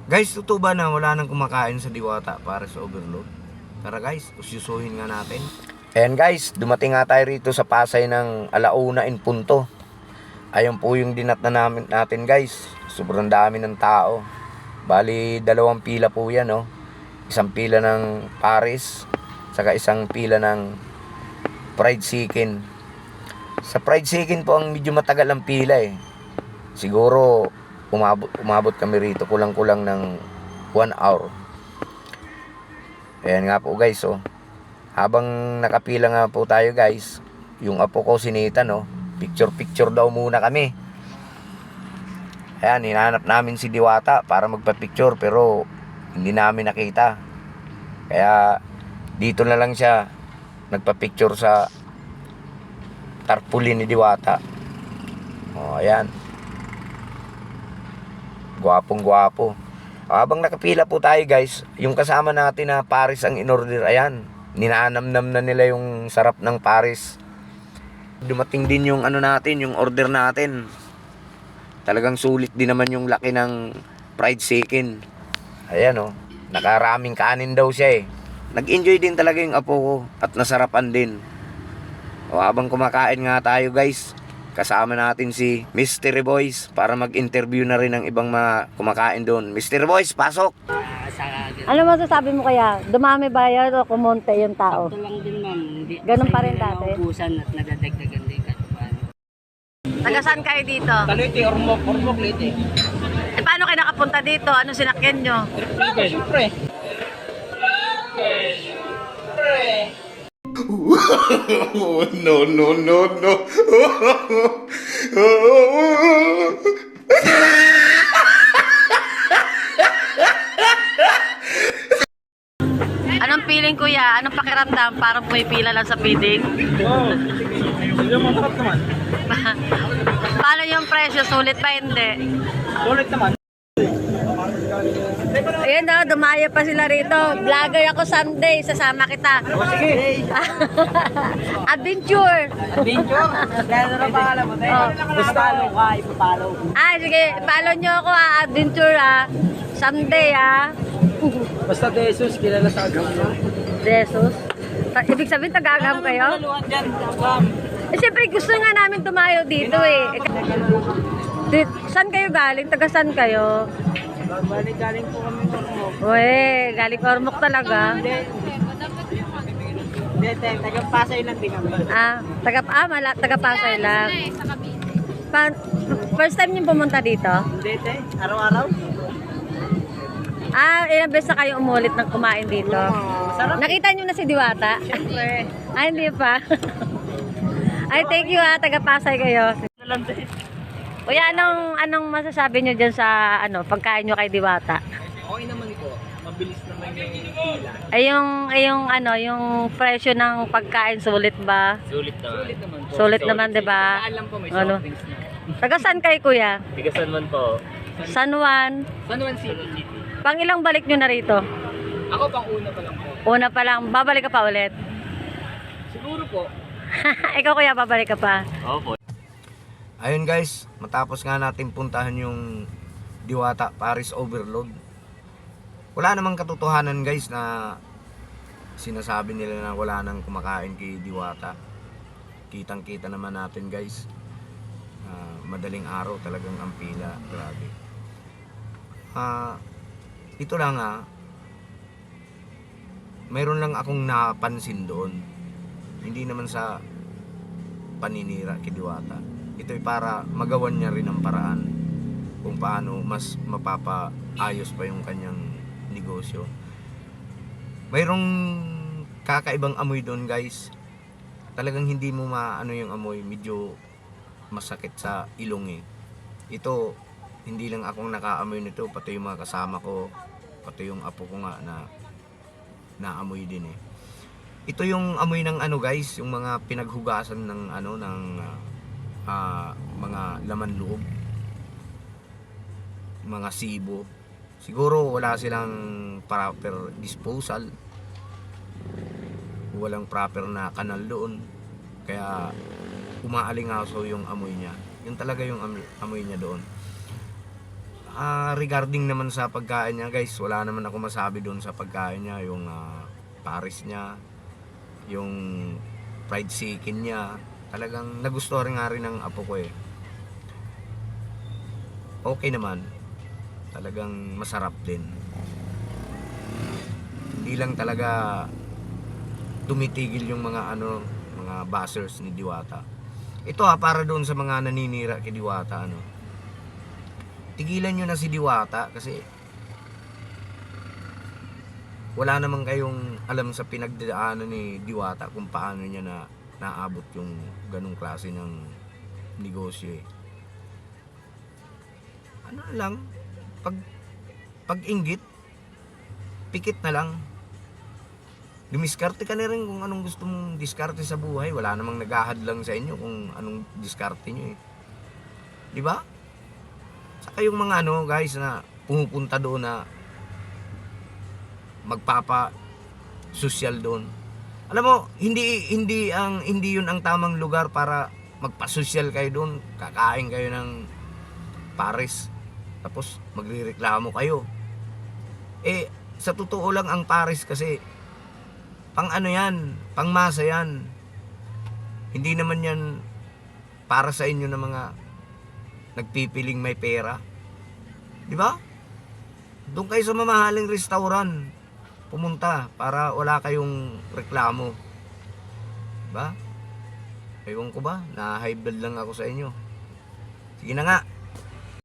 Guys, totoo ba na wala nang kumakain sa Diwata para sa overload? Tara guys, usyusuhin nga natin. Ayan guys, dumating nga tayo rito sa Pasay ng 1:00 Ayun po yung dinat na natin guys. Sobrang dami ng tao. Bali, 2 pila po yan, no? Isang pila ng Paris, saka isang pila ng fried chicken. Sa fried chicken po ang medyo matagal ang pila eh. Siguro umabot kami rito kulang-kulang ng 1 hour. Ayan nga po guys, oh. Habang nakapila nga po tayo guys, yung apo ko si Nathan, no? Picture daw muna kami. Ayan, hinanap namin si Diwata para magpa-picture pero hindi namin nakita. Kaya dito na lang siya nagpa-picture sa tarpaulin ni Diwata. Oh, ayan. Gwapong gwapo. Habang nakapila po tayo guys, yung kasama natin na Paris ang in-order, ayan. Ninanamnam na nila yung sarap ng Paris. Dumating din yung ano natin, yung order natin. Talagang sulit din naman yung laki ng fried chicken. Ayan oh, nakaraming kanin daw siya eh. Nag-enjoy din talaga yung apo ko at nasarapan din. O habang kumakain nga tayo guys, kasama natin si Mystery Boys para mag-interview na rin ng ibang mga kumakain doon. Mystery Boys, pasok! Ano masasabi mo kaya? Dumami ba yan o kumonte yung tao? Ito lang din ma'am. Ganun pa rin dati? Naubusan at nadadagdagan din katupan. Taga saan kayo dito? Taliti, ormok liti. Eh, paano kayo nakapunta dito? Ano sinakyan nyo? Siyempre. No, no, no, no. Anong feeling kuya? Anong pakiramdam? Parang pumipila lang sa feeding? Wow. Hindi mo masarap naman. Paano yung presyo? Sulit ba hindi? Sulit naman. Ayun daw, dumaya pa sila rito. Vlogger ako someday, sasama kita. Sige. Adventure! Adventure. Dahil na pangalan mo. Basta ka, ipapalo. Sige, follow nyo ako adventure someday Basta Jesus, kilala sa agam. Jesus. Ibig sabihin taga-agam kayo? Dyan, agam. Eh siyempre gusto nga namin tumayo dito eh. Saan kayo galing? Taga saan kayo? Galing po kami ng Ormoc. Uy, galing Ormoc talaga. Hindi, taga-Pasay lang din kami. Taga Pasay lang. First time niyo pumunta dito? Hindi, araw-araw. Ilang beses na kayo umulit ng kumain dito? Masarap. Nakita niyo na si Diwata? Siyempre. Hindi pa. Ay, thank you taga Pasay kayo. Kuya, anong masasabi niyo dyan sa pagkain niyo kay Diwata? Okay naman po. Mabilis naman yung pila. Yung presyo ng pagkain sulit ba? Sulit naman. Sulit naman po. Sulit naman, 'di ba? Alam po may Ano? soft drinks na. Taga saan kayo, kuya? Tigasan man po. San Juan. San Juan City. Pang ilang balik niyo na rito? Ako pang una pa lang po. Una pa lang, babalik ka pa ulit. Siguro po. Ikaw kuya, babalik ka pa. Opo. Ayun guys, matapos nga natin puntahan yung Diwata Paris Overload. Wala namang katotohanan guys na sinasabi nila na wala nang kumakain kay Diwata. Kitang-kita naman natin guys. Madaling araw talagang ang pila, grabe. Ito lang mayroon lang akong napansin doon. Hindi naman sa paninira kay Diwata. Ito'y para magawan niya rin ang paraan kung paano mas mapapaayos pa yung kanyang negosyo. Mayroong kakaibang amoy doon guys. Talagang hindi mo maano yung amoy, medyo masakit sa ilong eh. Ito, hindi lang akong nakaamoy nito, pati yung mga kasama ko, pati yung apo ko nga na naamoy din eh. Ito yung amoy ng guys, yung mga pinaghugasan ng mga laman loob, mga sibo. Siguro wala silang proper disposal, walang proper na kanal doon, kaya umaalingaso yung amoy niya. Yun talaga yung amoy niya doon. regarding naman sa pagkain niya guys, wala naman ako masabi doon sa pagkain niya. Yung pares niya, yung fried chicken niya, talagang nagustuhan nga rin ng apo ko eh. Okay naman, talagang masarap din. Hindi lang talaga tumitigil yung mga mga bashers ni Diwata. Ito para doon sa mga naninira kay Diwata, tigilan nyo na si Diwata kasi wala naman kayong alam sa pinagdaanan ni Diwata kung paano niya na naabot yung ganung klase ng negosyo eh. Ano lang, pag-inggit, pikit na lang. Dumiskarte ka na rin kung anong gusto mong diskarte sa buhay. Wala namang naghahadlang sa inyo kung anong diskarte nyo eh. Di ba? Saka yung mga guys na pumupunta doon na magpapa social doon. Alam mo, hindi yun ang tamang lugar para magpa-social kayo doon. Kakain kayo ng pares. Tapos magrereklamo kayo. Eh, sa totoo lang ang pares kasi pang yan, pang masa yan. Hindi naman yan para sa inyo na mga nagpipiling may pera. Di ba? Doon kayo sa mamahaling restaurant pumunta para wala kayong reklamo. Di ba? Ewan ko ba? Na high blood lang ako sa inyo. Sige na nga.